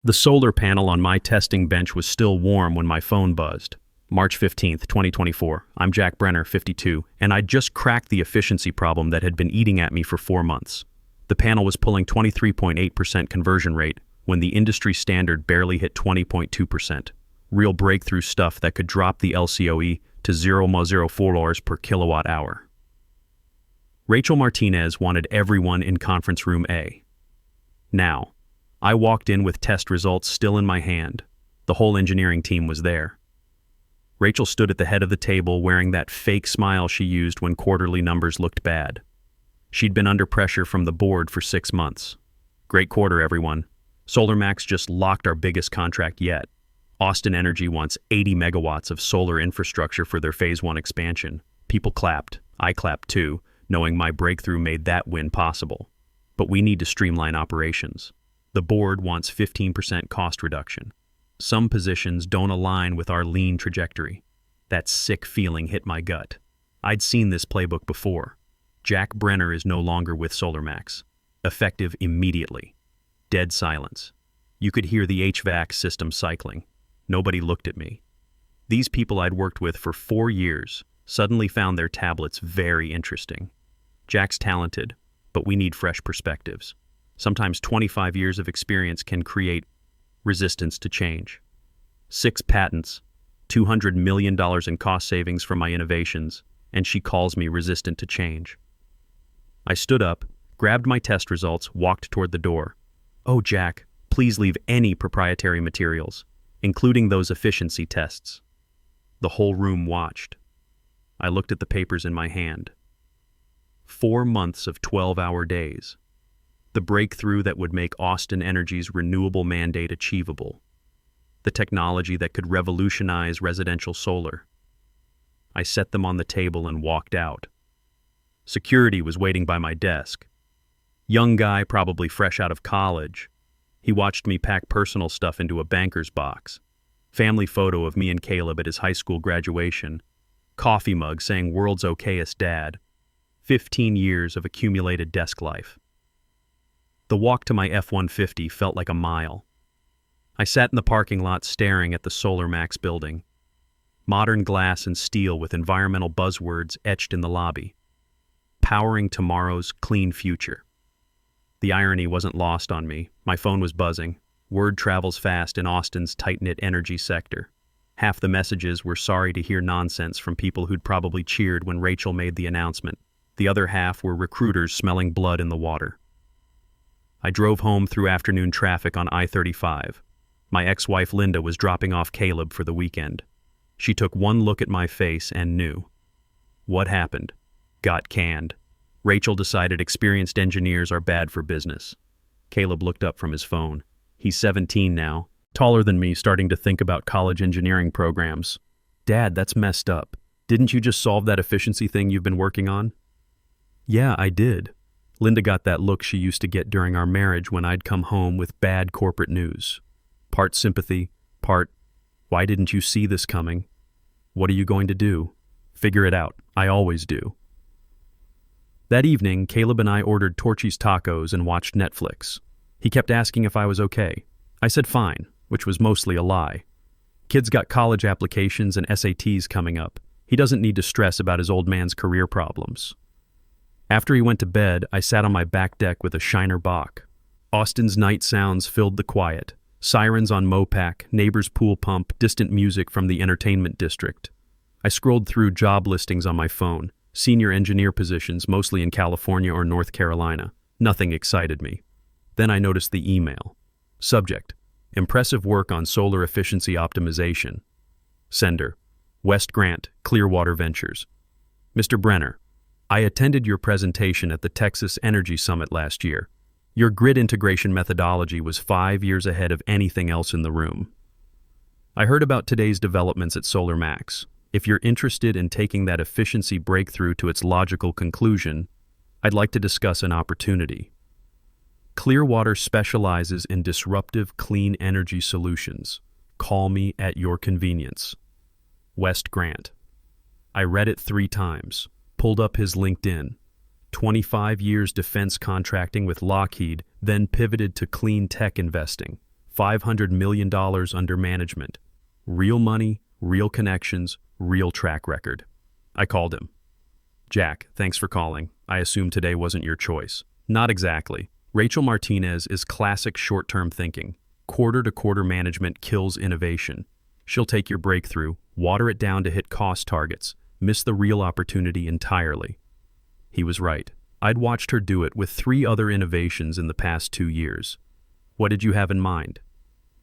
The solar panel on my testing bench was still warm when my phone buzzed. March 15th, 2024. I'm Jack Brenner, 52, and I'd just cracked the efficiency problem that had been eating at me for 4 months. The panel was pulling 23.8% conversion rate when the industry standard barely hit 20.2%. Real breakthrough stuff that could drop the LCOE to $0.04 per kilowatt hour. Rachel Martinez wanted everyone in conference room A. Now, I walked in with test results still in my hand. The whole engineering team was there. Rachel stood at the head of the table wearing that fake smile she used when quarterly numbers looked bad. She'd been under pressure from the board for 6 months. Great quarter, everyone. SolarMax just locked our biggest contract yet. Austin Energy wants 80 megawatts of solar infrastructure for their Phase 1 expansion. People clapped. I clapped too, knowing my breakthrough made that win possible. But we need to streamline operations. The board wants 15% cost reduction. Some positions don't align with our lean trajectory. That sick feeling hit my gut. I'd seen this playbook before. Jack Brenner is no longer with SolarMax. Effective immediately. Dead silence. You could hear the HVAC system cycling. Nobody looked at me. These people I'd worked with for 4 years suddenly found their tablets very interesting. Jack's talented, but we need fresh perspectives. Sometimes 25 years of experience can create resistance to change. 6 patents, $200 million in cost savings from my innovations, and she calls me resistant to change. I stood up, grabbed my test results, walked toward the door. Oh, Jack, please leave any proprietary materials, including those efficiency tests. The whole room watched. I looked at the papers in my hand. 4 months of 12-hour days. The breakthrough that would make Austin Energy's renewable mandate achievable. The technology that could revolutionize residential solar. I set them on the table and walked out. Security was waiting by my desk. Young guy, probably fresh out of college. He watched me pack personal stuff into a banker's box. Family photo of me and Caleb at his high school graduation. Coffee mug saying "World's okayest dad." 15 years of accumulated desk life. The walk to my F-150 felt like a mile. I sat in the parking lot staring at the SolarMax building. Modern glass and steel with environmental buzzwords etched in the lobby. Powering tomorrow's clean future. The irony wasn't lost on me. My phone was buzzing. Word travels fast in Austin's tight-knit energy sector. Half the messages were sorry to hear nonsense from people who'd probably cheered when Rachel made the announcement. The other half were recruiters smelling blood in the water. I drove home through afternoon traffic on I-35. My ex-wife Linda was dropping off Caleb for the weekend. She took one look at my face and knew. What happened? Got canned. Rachel decided experienced engineers are bad for business. Caleb looked up from his phone. He's 17 now, taller than me, starting to think about college engineering programs. Dad, that's messed up. Didn't you just solve that efficiency thing you've been working on? Yeah, I did. Linda got that look she used to get during our marriage when I'd come home with bad corporate news. Part sympathy, part, why didn't you see this coming? What are you going to do? Figure it out. I always do. That evening, Caleb and I ordered Torchy's tacos and watched Netflix. He kept asking if I was okay. I said fine, which was mostly a lie. Kid's got college applications and SATs coming up. He doesn't need to stress about his old man's career problems. After he went to bed, I sat on my back deck with a Shiner Bock. Austin's night sounds filled the quiet. Sirens on Mopac, neighbor's pool pump, distant music from the entertainment district. I scrolled through job listings on my phone, senior engineer positions mostly in California or North Carolina. Nothing excited me. Then I noticed the email. Subject: Impressive work on solar efficiency optimization. Sender: West Grant, Clearwater Ventures. Mr. Brenner, I attended your presentation at the Texas Energy Summit last year. Your grid integration methodology was 5 years ahead of anything else in the room. I heard about today's developments at SolarMax. If you're interested in taking that efficiency breakthrough to its logical conclusion, I'd like to discuss an opportunity. Clearwater specializes in disruptive clean energy solutions. Call me at your convenience. West Grant. I read it 3 times. Pulled up his LinkedIn. 25 years defense contracting with Lockheed, then pivoted to clean tech investing. $500 million under management. Real money, real connections, real track record. I called him. Jack, thanks for calling. I assume today wasn't your choice. Not exactly. Rachel Martinez is classic short-term thinking. Quarter-to-quarter management kills innovation. She'll take your breakthrough, water it down to hit cost targets, miss the real opportunity entirely. He was right. I'd watched her do it with 3 other innovations in the past 2 years. What did you have in mind?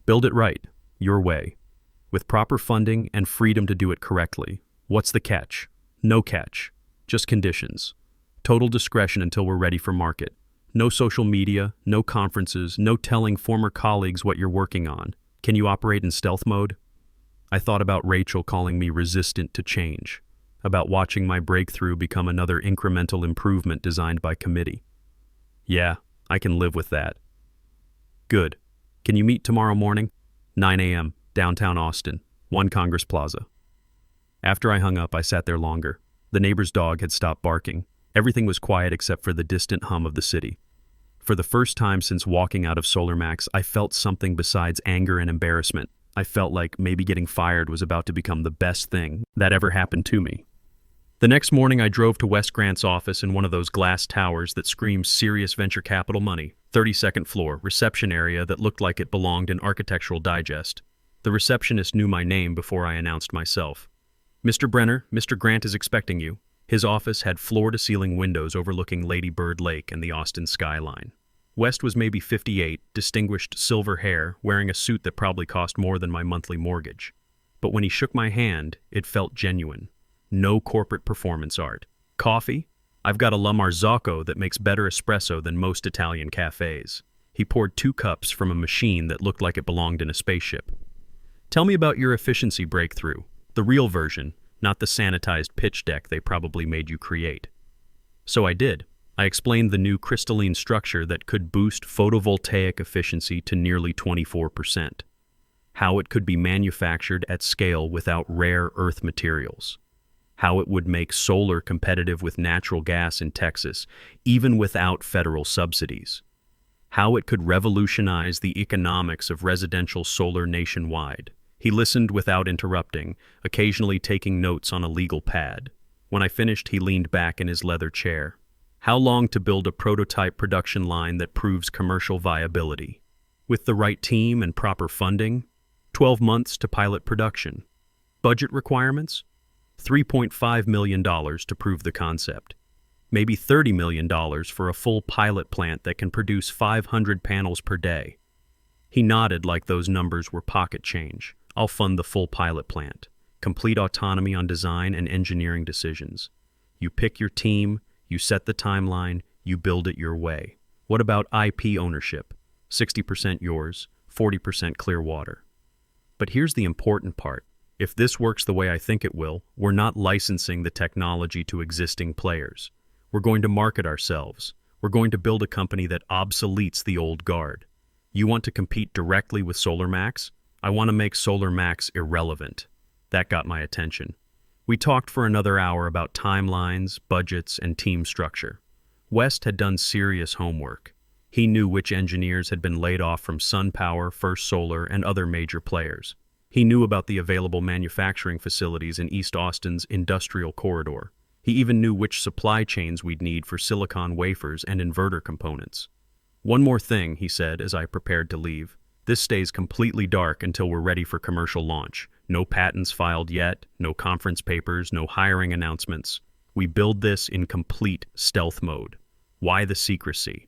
Build it right, your way, with proper funding and freedom to do it correctly. What's the catch? No catch. Just conditions. Total discretion until we're ready for market. No social media, no conferences, no telling former colleagues what you're working on. Can you operate in stealth mode? I thought about Rachel calling me resistant to change, about watching my breakthrough become another incremental improvement designed by committee. Yeah, I can live with that. Good. Can you meet tomorrow morning? 9 a.m., downtown Austin, 1 Congress Plaza. After I hung up, I sat there longer. The neighbor's dog had stopped barking. Everything was quiet except for the distant hum of the city. For the first time since walking out of SolarMax, I felt something besides anger and embarrassment. I felt like maybe getting fired was about to become the best thing that ever happened to me. The next morning, I drove to Wes Grant's office in one of those glass towers that screams serious venture capital money. 32nd floor, reception area that looked like it belonged in Architectural Digest. The receptionist knew my name before I announced myself. Mr. Brenner, Mr. Grant is expecting you. His office had floor-to-ceiling windows overlooking Lady Bird Lake and the Austin skyline. West was maybe 58, distinguished silver hair, wearing a suit that probably cost more than my monthly mortgage. But when he shook my hand, it felt genuine. No corporate performance art. Coffee? I've got a La Marzocco that makes better espresso than most Italian cafes. He poured 2 cups from a machine that looked like it belonged in a spaceship. Tell me about your efficiency breakthrough, the real version, not the sanitized pitch deck they probably made you create. So I did. I explained the new crystalline structure that could boost photovoltaic efficiency to nearly 24%. How it could be manufactured at scale without rare earth materials. How it would make solar competitive with natural gas in Texas, even without federal subsidies. How it could revolutionize the economics of residential solar nationwide. He listened without interrupting, occasionally taking notes on a legal pad. When I finished, he leaned back in his leather chair. How long to build a prototype production line that proves commercial viability? With the right team and proper funding, 12 months to pilot production. Budget requirements? $3.5 million to prove the concept. Maybe $30 million for a full pilot plant that can produce 500 panels per day. He nodded like those numbers were pocket change. I'll fund the full pilot plant. Complete autonomy on design and engineering decisions. You pick your team, you set the timeline, you build it your way. What about IP ownership? 60% yours, 40% Clearwater. But here's the important part. If this works the way I think it will, we're not licensing the technology to existing players. We're going to market ourselves. We're going to build a company that obsoletes the old guard. You want to compete directly with SolarMax? I want to make SolarMax irrelevant. That got my attention. We talked for another hour about timelines, budgets, and team structure. West had done serious homework. He knew which engineers had been laid off from SunPower, First Solar, and other major players. He knew about the available manufacturing facilities in East Austin's industrial corridor. He even knew which supply chains we'd need for silicon wafers and inverter components. One more thing, he said as I prepared to leave. This stays completely dark until we're ready for commercial launch. No patents filed yet, no conference papers, no hiring announcements. We build this in complete stealth mode. Why the secrecy?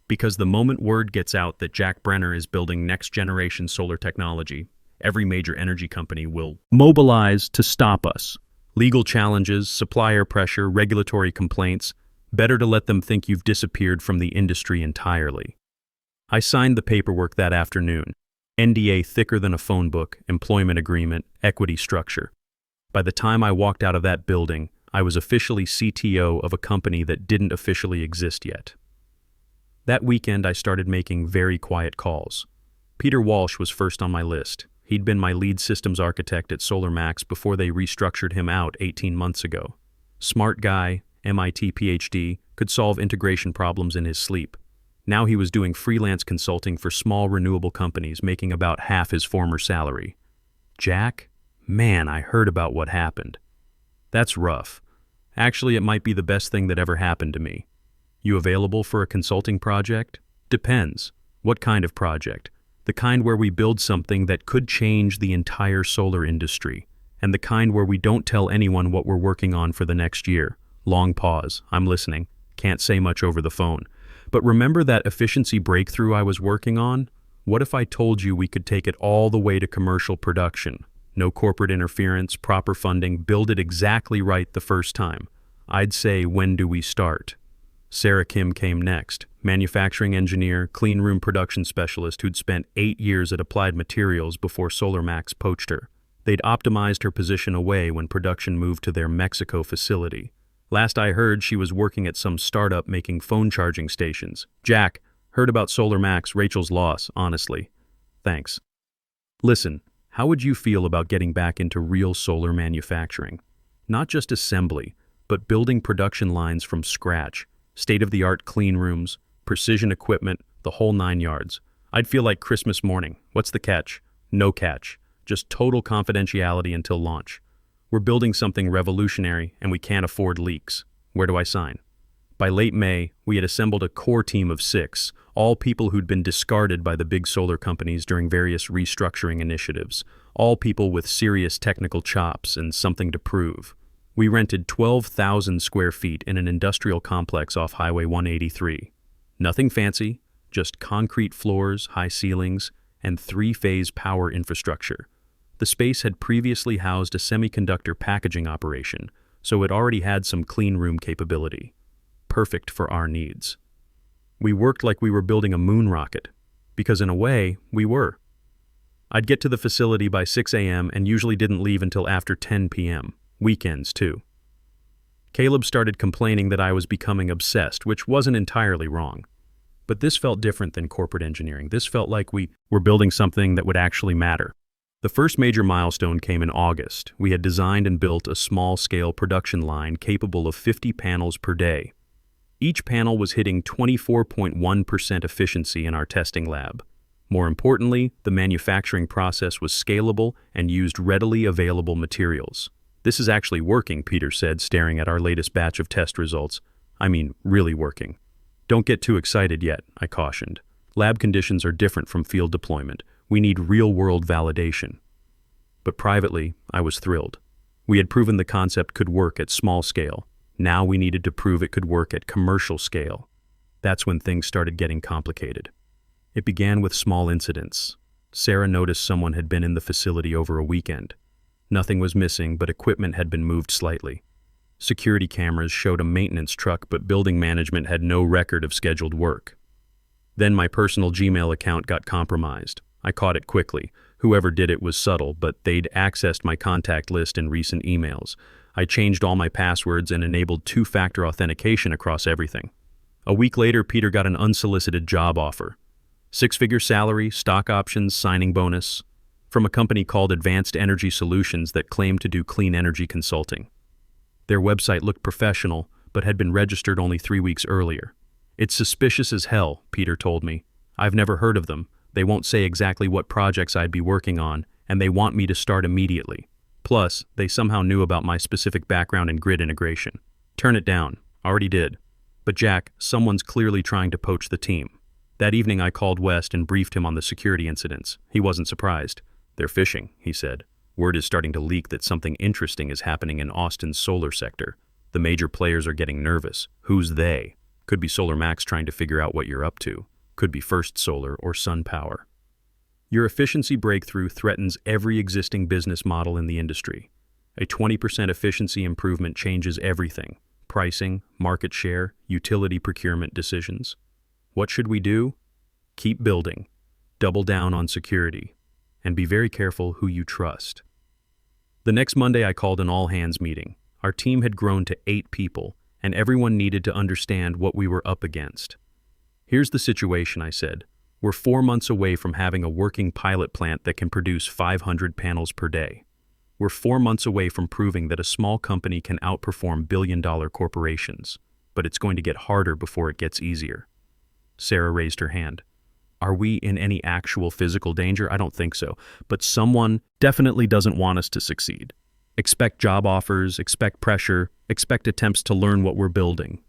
Because the moment word gets out that Jack Brenner is building next-generation solar technology, every major energy company will mobilize to stop us. Legal challenges, supplier pressure, regulatory complaints. Better to let them think you've disappeared from the industry entirely. I signed the paperwork that afternoon. NDA thicker than a phone book, employment agreement, equity structure. By the time I walked out of that building, I was officially CTO of a company that didn't officially exist yet. That weekend, I started making very quiet calls. Peter Walsh was first on my list. He'd been my lead systems architect at SolarMax before they restructured him out 18 months ago. Smart guy, MIT PhD, could solve integration problems in his sleep. Now he was doing freelance consulting for small renewable companies, making about half his former salary. Jack? Man, I heard about what happened. That's rough. Actually, it might be the best thing that ever happened to me. You available for a consulting project? Depends. What kind of project? The kind where we build something that could change the entire solar industry, and the kind where we don't tell anyone what we're working on for the next year. Long pause. I'm listening. Can't say much over the phone. But remember that efficiency breakthrough I was working on? What if I told you we could take it all the way to commercial production? No corporate interference, proper funding, build it exactly right the first time. I'd say, when do we start? Sarah Kim came next, manufacturing engineer, clean room production specialist who'd spent 8 years at Applied Materials before SolarMax poached her. They'd optimized her position away when production moved to their Mexico facility. Last I heard, she was working at some startup making phone charging stations. Jack, heard about SolarMax, Rachel's loss, honestly. Thanks. Listen, how would you feel about getting back into real solar manufacturing? Not just assembly, but building production lines from scratch, state-of-the-art clean rooms, precision equipment, the whole 9 yards. I'd feel like Christmas morning. What's the catch? No catch. Just total confidentiality until launch. We're building something revolutionary, and we can't afford leaks. Where do I sign? By late May, we had assembled a core team of 6, all people who'd been discarded by the big solar companies during various restructuring initiatives, all people with serious technical chops and something to prove. We rented 12,000 square feet in an industrial complex off Highway 183. Nothing fancy, just concrete floors, high ceilings, and 3-phase power infrastructure. The space had previously housed a semiconductor packaging operation, so it already had some clean room capability. Perfect for our needs. We worked like we were building a moon rocket, because in a way, we were. I'd get to the facility by 6 a.m. and usually didn't leave until after 10 p.m., weekends too. Caleb started complaining that I was becoming obsessed, which wasn't entirely wrong. But this felt different than corporate engineering. This felt like we were building something that would actually matter. The first major milestone came in August. We had designed and built a small-scale production line capable of 50 panels per day. Each panel was hitting 24.1% efficiency in our testing lab. More importantly, the manufacturing process was scalable and used readily available materials. This is actually working, Peter said, staring at our latest batch of test results. I mean, really working. Don't get too excited yet, I cautioned. Lab conditions are different from field deployment. We need real-world validation. But privately, I was thrilled. We had proven the concept could work at small scale. Now we needed to prove it could work at commercial scale. That's when things started getting complicated. It began with small incidents. Sarah noticed someone had been in the facility over a weekend. Nothing was missing, but equipment had been moved slightly. Security cameras showed a maintenance truck, but building management had no record of scheduled work. Then my personal Gmail account got compromised. I caught it quickly. Whoever did it was subtle, but they'd accessed my contact list and recent emails. I changed all my passwords and enabled 2-factor authentication across everything. A week later, Peter got an unsolicited job offer. 6-figure salary, stock options, signing bonus, from a company called Advanced Energy Solutions that claimed to do clean energy consulting. Their website looked professional, but had been registered only 3 weeks earlier. It's suspicious as hell, Peter told me. I've never heard of them. They won't say exactly what projects I'd be working on, and they want me to start immediately. Plus, they somehow knew about my specific background in grid integration. Turn it down. Already did. But Jack, someone's clearly trying to poach the team. That evening I called West and briefed him on the security incidents. He wasn't surprised. They're phishing, he said. Word is starting to leak that something interesting is happening in Austin's solar sector. The major players are getting nervous. Who's they? Could be SolarMax trying to figure out what you're up to. Could be First Solar or SunPower. Your efficiency breakthrough threatens every existing business model in the industry. A 20% efficiency improvement changes everything. Pricing, market share, utility procurement decisions. What should we do? Keep building. Double down on security. And be very careful who you trust. The next Monday I called an all-hands meeting. Our team had grown to 8 people, and everyone needed to understand what we were up against. Here's the situation, I said. We're 4 months away from having a working pilot plant that can produce 500 panels per day. We're 4 months away from proving that a small company can outperform billion-dollar corporations, but it's going to get harder before it gets easier. Sarah raised her hand. Are we in any actual physical danger? I don't think so. But someone definitely doesn't want us to succeed. Expect job offers, expect pressure, expect attempts to learn what we're building.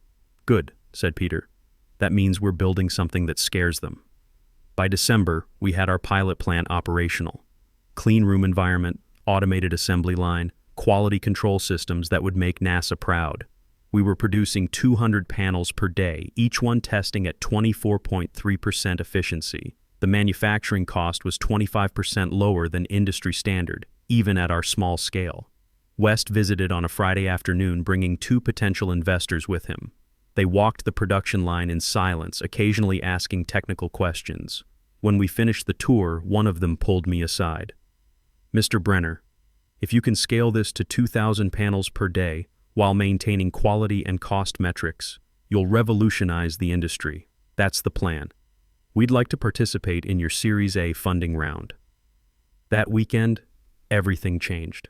Good, said Peter. That means we're building something that scares them. By December, we had our pilot plant operational. Clean room environment, automated assembly line, quality control systems that would make NASA proud. We were producing 200 panels per day, each one testing at 24.3% efficiency. The manufacturing cost was 25% lower than industry standard, even at our small scale. West visited on a Friday afternoon, bringing 2 potential investors with him. They walked the production line in silence, occasionally asking technical questions. When we finished the tour, one of them pulled me aside. Mr. Brenner, if you can scale this to 2,000 panels per day while maintaining quality and cost metrics, you'll revolutionize the industry. That's the plan. We'd like to participate in your Series A funding round. That weekend, everything changed.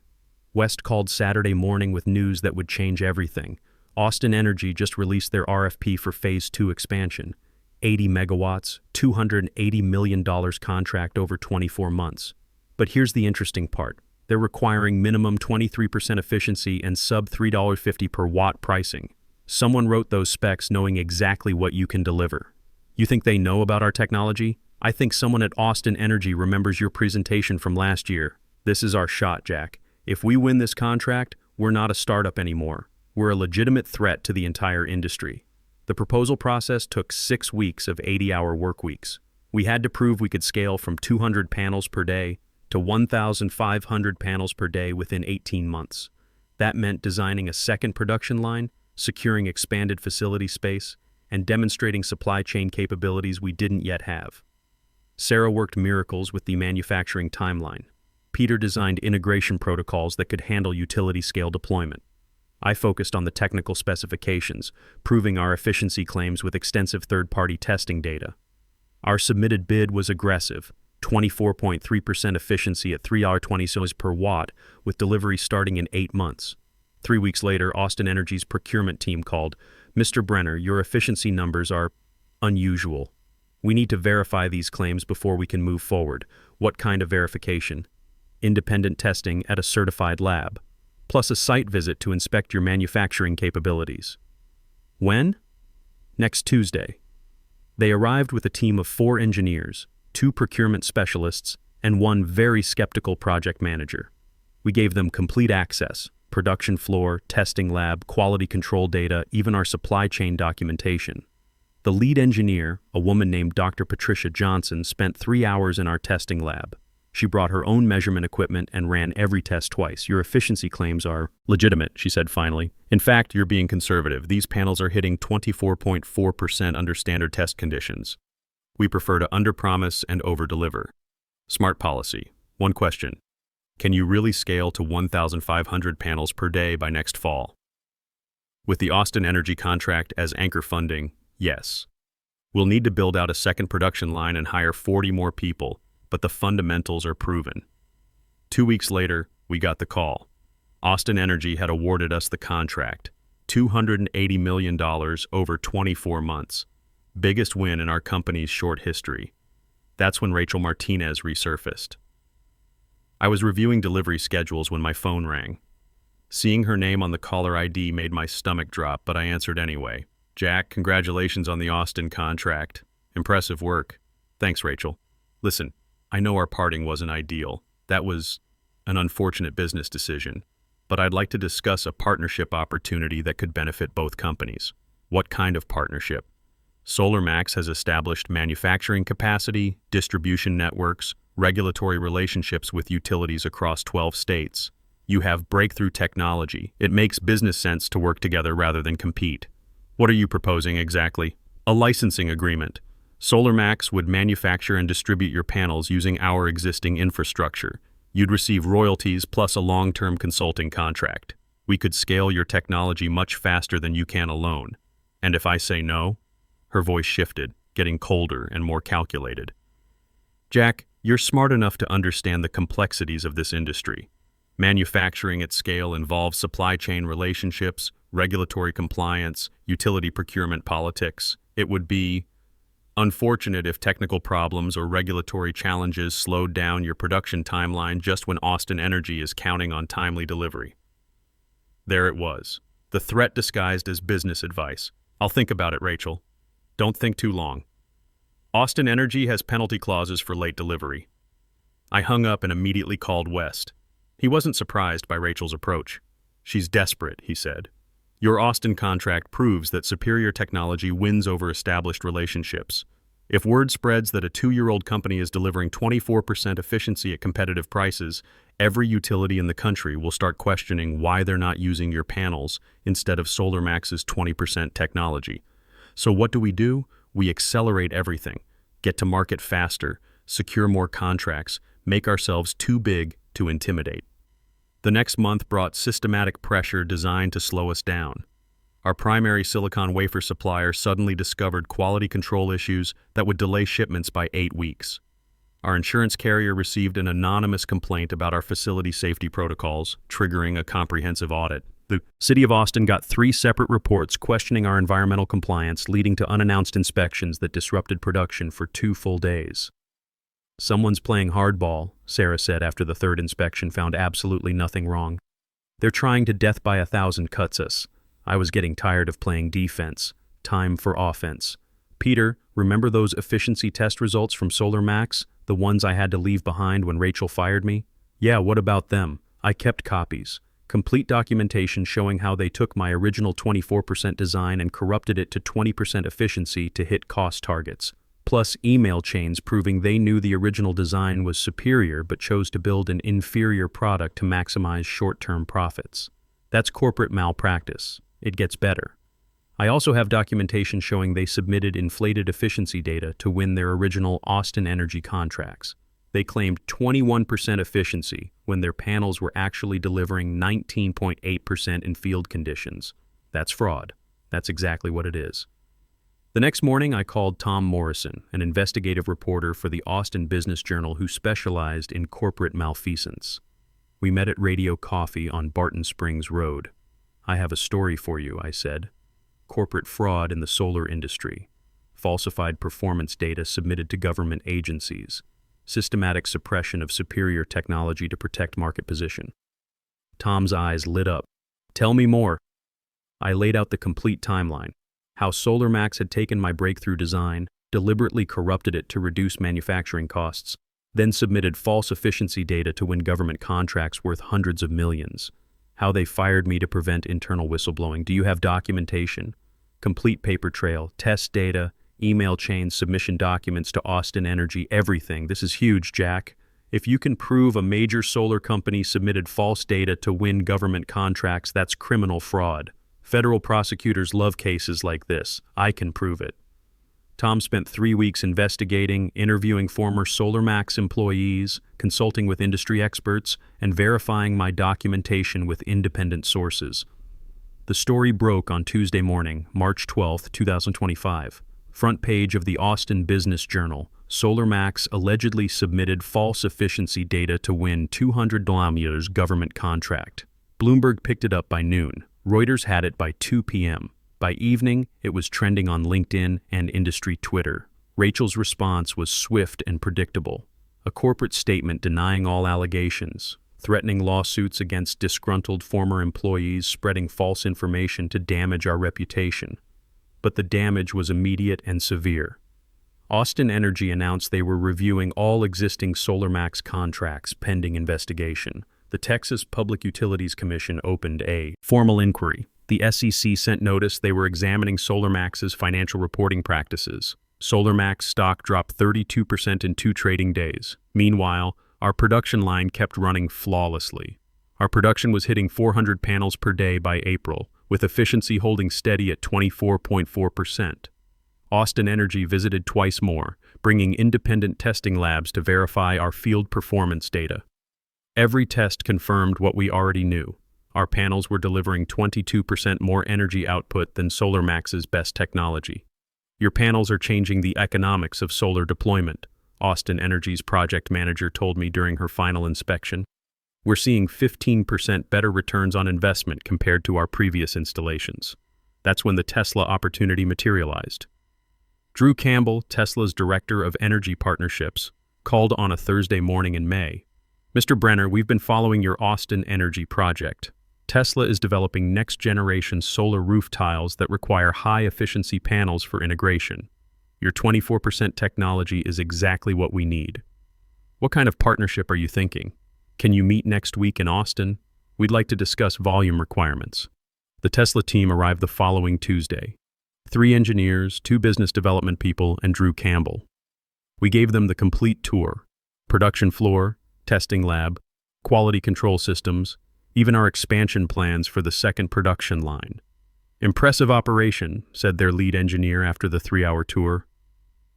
West called Saturday morning with news that would change everything. Austin Energy just released their RFP for Phase 2 expansion. 80 megawatts, $280 million contract over 24 months. But here's the interesting part. They're requiring minimum 23% efficiency and sub $3.50 per watt pricing. Someone wrote those specs knowing exactly what you can deliver. You think they know about our technology? I think someone at Austin Energy remembers your presentation from last year. This is our shot, Jack. If we win this contract, we're not a startup anymore. We're a legitimate threat to the entire industry. The proposal process took 6 weeks of 80-hour work weeks. We had to prove we could scale from 200 panels per day to 1,500 panels per day within 18 months. That meant designing a second production line, securing expanded facility space, and demonstrating supply chain capabilities we didn't yet have. Sarah worked miracles with the manufacturing timeline. Peter designed integration protocols that could handle utility-scale deployment. I focused on the technical specifications, proving our efficiency claims with extensive third-party testing data. Our submitted bid was aggressive, 24.3% efficiency at $3.20 per watt, with delivery starting in 8 months. 3 weeks later, Austin Energy's procurement team called. Mr. Brenner, your efficiency numbers are unusual. We need to verify these claims before we can move forward. What kind of verification? Independent testing at a certified lab, plus a site visit to inspect your manufacturing capabilities. When? Next Tuesday. They arrived with a team of 4 engineers, 2 procurement specialists, and 1 very skeptical project manager. We gave them complete access, production floor, testing lab, quality control data, even our supply chain documentation. The lead engineer, a woman named Dr. Patricia Johnson, spent 3 hours in our testing lab. She brought her own measurement equipment and ran every test twice. Your efficiency claims are legitimate, she said finally. In fact, you're being conservative. These panels are hitting 24.4% under standard test conditions. We prefer to underpromise and overdeliver. Smart policy. One question. Can you really scale to 1,500 panels per day by next fall? With the Austin Energy contract as anchor funding, yes. We'll need to build out a second production line and hire 40 more people, but the fundamentals are proven. 2 weeks later, we got the call. Austin Energy had awarded us the contract, $280 million over 24 months. Biggest win in our company's short history. That's when Rachel Martinez resurfaced. I was reviewing delivery schedules when my phone rang. Seeing her name on the caller ID made my stomach drop, but I answered anyway. Jack, congratulations on the Austin contract. Impressive work. Thanks, Rachel. Listen, I know our parting wasn't ideal. That was an unfortunate business decision. But I'd like to discuss a partnership opportunity that could benefit both companies. What kind of partnership? SolarMax has established manufacturing capacity, distribution networks, regulatory relationships with utilities across 12 states. You have breakthrough technology. It makes business sense to work together rather than compete. What are you proposing exactly? A licensing agreement. SolarMax would manufacture and distribute your panels using our existing infrastructure. You'd receive royalties plus a long-term consulting contract. We could scale your technology much faster than you can alone. And if I say no? Her voice shifted, getting colder and more calculated. Jack, you're smart enough to understand the complexities of this industry. Manufacturing at scale involves supply chain relationships, regulatory compliance, utility procurement politics. It would be Unfortunate if technical problems or regulatory challenges slowed down your production timeline just when Austin Energy is counting on timely delivery. There it was, the threat disguised as business advice. I'll think about it, Rachel. Don't think too long. Austin Energy has penalty clauses for late delivery. I hung up and immediately called West. He wasn't surprised by Rachel's approach. She's desperate, he said. Your Austin contract proves that superior technology wins over established relationships. If word spreads that a 2-year-old company is delivering 24% efficiency at competitive prices, every utility in the country will start questioning why they're not using your panels instead of SolarMax's 20% technology. So what do? We accelerate everything, get to market faster, secure more contracts, make ourselves too big to intimidate. The next month brought systematic pressure designed to slow us down. Our primary silicon wafer supplier suddenly discovered quality control issues that would delay shipments by 8 weeks. Our insurance carrier received an anonymous complaint about our facility safety protocols, triggering a comprehensive audit. The City of Austin got 3 separate reports questioning our environmental compliance, leading to unannounced inspections that disrupted production for 2 full days. Someone's playing hardball, Sarah said after the 3rd inspection found absolutely nothing wrong. They're trying to death by 1,000 cuts us. I was getting tired of playing defense. Time for offense. Peter, remember those efficiency test results from SolarMax? The ones I had to leave behind when Rachel fired me? Yeah, what about them? I kept copies. Complete documentation showing how they took my original 24% design and corrupted it to 20% efficiency to hit cost targets. Plus email chains proving they knew the original design was superior but chose to build an inferior product to maximize short-term profits. That's corporate malpractice. It gets better. I also have documentation showing they submitted inflated efficiency data to win their original Austin Energy contracts. They claimed 21% efficiency when their panels were actually delivering 19.8% in field conditions. That's fraud. That's exactly what it is. The next morning, I called Tom Morrison, an investigative reporter for the Austin Business Journal who specialized in corporate malfeasance. We met at Radio Coffee on Barton Springs Road. I have a story for you, I said. Corporate fraud in the solar industry. Falsified performance data submitted to government agencies. Systematic suppression of superior technology to protect market position. Tom's eyes lit up. Tell me more. I laid out the complete timeline. How SolarMax had taken my breakthrough design, deliberately corrupted it to reduce manufacturing costs, then submitted false efficiency data to win government contracts worth hundreds of millions. How they fired me to prevent internal whistleblowing. Do you have documentation? Complete paper trail, test data, email chains, submission documents to Austin Energy, everything. This is huge, Jack. If you can prove a major solar company submitted false data to win government contracts, that's criminal fraud. Federal prosecutors love cases like this. I can prove it. Tom spent 3 weeks investigating, interviewing former SolarMax employees, consulting with industry experts, and verifying my documentation with independent sources. The story broke on Tuesday morning, March 12, 2025. Front page of the Austin Business Journal. SolarMax allegedly submitted false efficiency data to win $200 government contract. Bloomberg picked it up by noon. Reuters had it by 2 p.m. By evening, it was trending on LinkedIn and industry Twitter. Rachel's response was swift and predictable. A corporate statement denying all allegations, threatening lawsuits against disgruntled former employees spreading false information to damage our reputation. But the damage was immediate and severe. Austin Energy announced they were reviewing all existing SolarMax contracts pending investigation. The Texas Public Utilities Commission opened a formal inquiry. The SEC sent notice they were examining SolarMax's financial reporting practices. SolarMax stock dropped 32% in 2 trading days. Meanwhile, our production line kept running flawlessly. Our production was hitting 400 panels per day by April, with efficiency holding steady at 24.4%. Austin Energy visited twice more, bringing independent testing labs to verify our field performance data. Every test confirmed what we already knew. Our panels were delivering 22% more energy output than SolarMax's best technology. Your panels are changing the economics of solar deployment, Austin Energy's project manager told me during her final inspection. We're seeing 15% better returns on investment compared to our previous installations. That's when the Tesla opportunity materialized. Drew Campbell, Tesla's Director of Energy Partnerships, called on a Thursday morning in May. Mr. Brenner, we've been following your Austin energy project. Tesla is developing next-generation solar roof tiles that require high-efficiency panels for integration. Your 24% technology is exactly what we need. What kind of partnership are you thinking? Can you meet next week in Austin? We'd like to discuss volume requirements. The Tesla team arrived the following Tuesday. 3 engineers, 2 business development people, and Drew Campbell. We gave them the complete tour: production floor, testing lab, quality control systems, even our expansion plans for the second production line. Impressive operation, said their lead engineer after the 3-hour tour.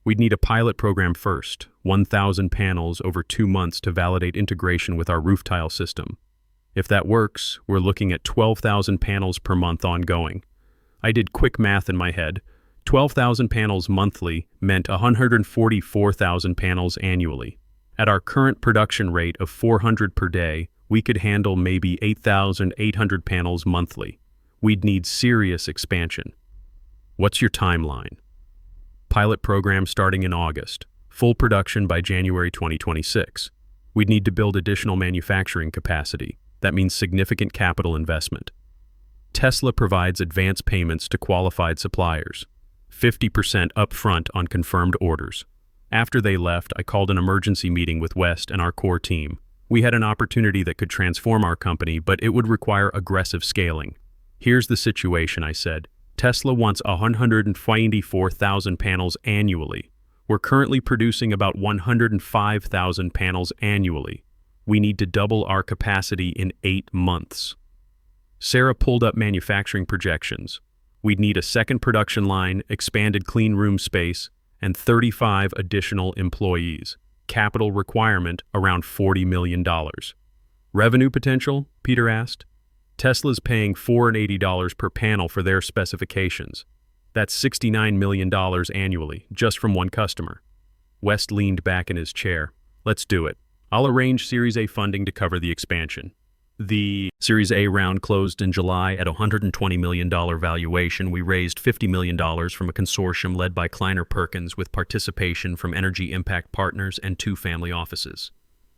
We'd need a pilot program first, 1,000 panels over 2 months to validate integration with our roof tile system. If that works, we're looking at 12,000 panels per month ongoing. I did quick math in my head. 12,000 panels monthly meant 144,000 panels annually. At our current production rate of 400 per day, we could handle maybe 8,800 panels monthly. We'd need serious expansion. What's your timeline? Pilot program starting in August. Full production by January 2026. We'd need to build additional manufacturing capacity. That means significant capital investment. Tesla provides advance payments to qualified suppliers. 50% upfront on confirmed orders. After they left, I called an emergency meeting with West and our core team. We had an opportunity that could transform our company, but it would require aggressive scaling. Here's the situation, I said. Tesla wants 194,000 panels annually. We're currently producing about 105,000 panels annually. We need to double our capacity in 8 months. Sarah pulled up manufacturing projections. We'd need a second production line, expanded clean room space, and 35 additional employees. Capital requirement around $40 million. Revenue potential? Peter asked. Tesla's paying $480 per panel for their specifications. That's $69 million annually, just from one customer. West leaned back in his chair. Let's do it. I'll arrange Series A funding to cover the expansion. The Series A round closed in July at a $120 million valuation. We raised $50 million from a consortium led by Kleiner Perkins with participation from Energy Impact Partners and 2 family offices.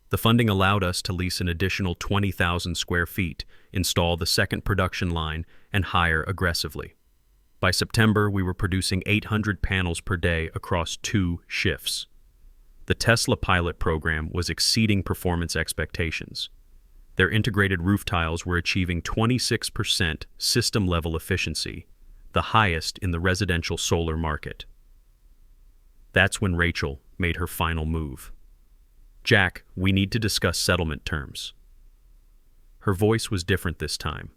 The funding allowed us to lease an additional 20,000 square feet, install the second production line, and hire aggressively. By September, we were producing 800 panels per day across 2 shifts. The Tesla pilot program was exceeding performance expectations. Their integrated roof tiles were achieving 26% system-level efficiency, the highest in the residential solar market. That's when Rachel made her final move. Jack, we need to discuss settlement terms. Her voice was different this time.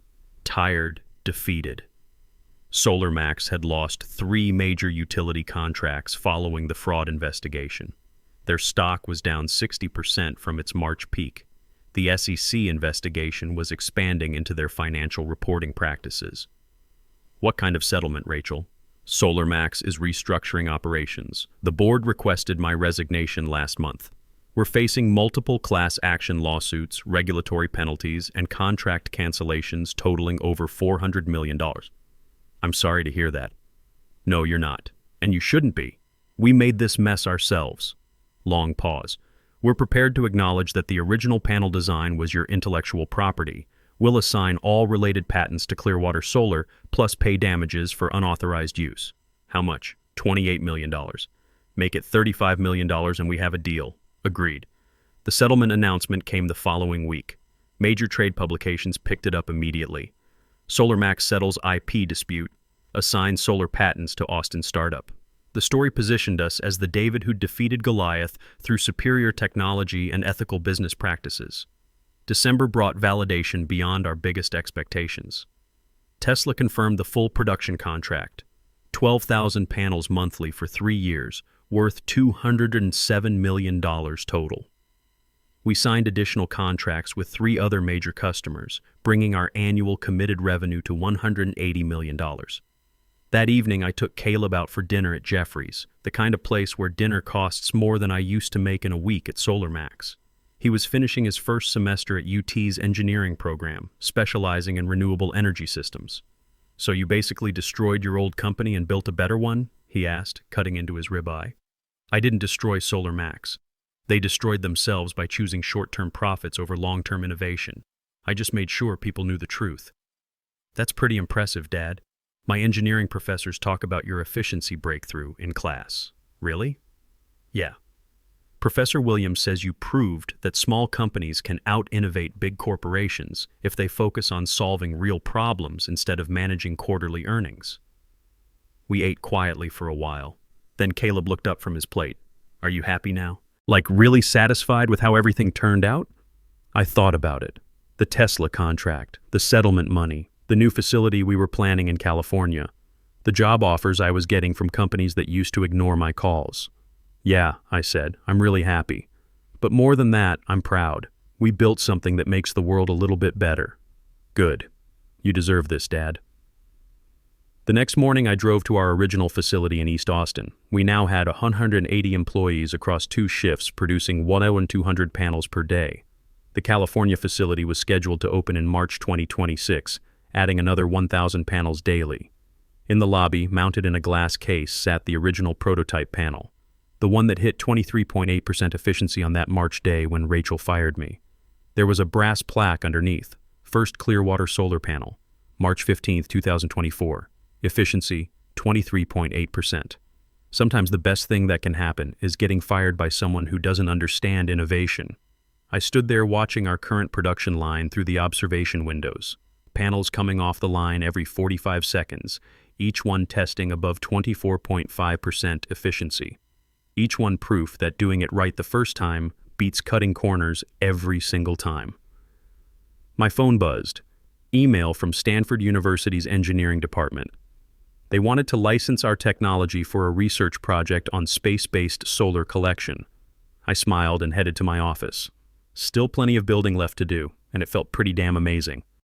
Tired, defeated. SolarMax had lost 3 major utility contracts following the fraud investigation. Their stock was down 60% from its March peak. The SEC investigation was expanding into their financial reporting practices. What kind of settlement, Rachel? SolarMax is restructuring operations. The board requested my resignation last month. We're facing multiple class action lawsuits, regulatory penalties, and contract cancellations totaling over $400 million. I'm sorry to hear that. No, you're not. And you shouldn't be. We made this mess ourselves. Long pause. We're prepared to acknowledge that the original panel design was your intellectual property. We'll assign all related patents to Clearwater Solar, plus pay damages for unauthorized use. How much? $28 million. Make it $35 million and we have a deal. Agreed. The settlement announcement came the following week. Major trade publications picked it up immediately. SolarMax settles IP dispute, assigns solar patents to Austin startup. The story positioned us as the David who defeated Goliath through superior technology and ethical business practices. December brought validation beyond our biggest expectations. Tesla confirmed the full production contract, 12,000 panels monthly for 3 years, worth $207 million total. We signed additional contracts with 3 other major customers, bringing our annual committed revenue to $180 million. That evening, I took Caleb out for dinner at Jeffrey's, the kind of place where dinner costs more than I used to make in a week at SolarMax. He was finishing his first semester at UT's engineering program, specializing in renewable energy systems. So you basically destroyed your old company and built a better one? he asked, cutting into his ribeye. I didn't destroy Solar Max. They destroyed themselves by choosing short-term profits over long-term innovation. I just made sure people knew the truth. That's pretty impressive, Dad. My engineering professors talk about your efficiency breakthrough in class. Really? Yeah. Professor Williams says you proved that small companies can out-innovate big corporations if they focus on solving real problems instead of managing quarterly earnings. We ate quietly for a while. Then Caleb looked up from his plate. Are you happy now? Like really satisfied with how everything turned out? I thought about it. The Tesla contract, the settlement money, the new facility we were planning in California, the job offers I was getting from companies that used to ignore my calls. Yeah, I said, I'm really happy. But more than that, I'm proud. We built something that makes the world a little bit better. Good. You deserve this, Dad. The next morning, I drove to our original facility in East Austin. We now had 180 employees across 2 shifts producing 1,200 panels per day. The California facility was scheduled to open in March 2026, adding another 1,000 panels daily. In the lobby, mounted in a glass case, sat the original prototype panel, the one that hit 23.8% efficiency on that March day when Rachel fired me. There was a brass plaque underneath, First Clearwater Solar Panel, March 15, 2024. Efficiency, 23.8%. Sometimes the best thing that can happen is getting fired by someone who doesn't understand innovation. I stood there watching our current production line through the observation windows, panels coming off the line every 45 seconds, each one testing above 24.5% efficiency. Each one proof that doing it right the first time beats cutting corners every single time. My phone buzzed. Email from Stanford University's engineering department. They wanted to license our technology for a research project on space-based solar collection. I smiled and headed to my office. Still plenty of building left to do, and it felt pretty damn amazing.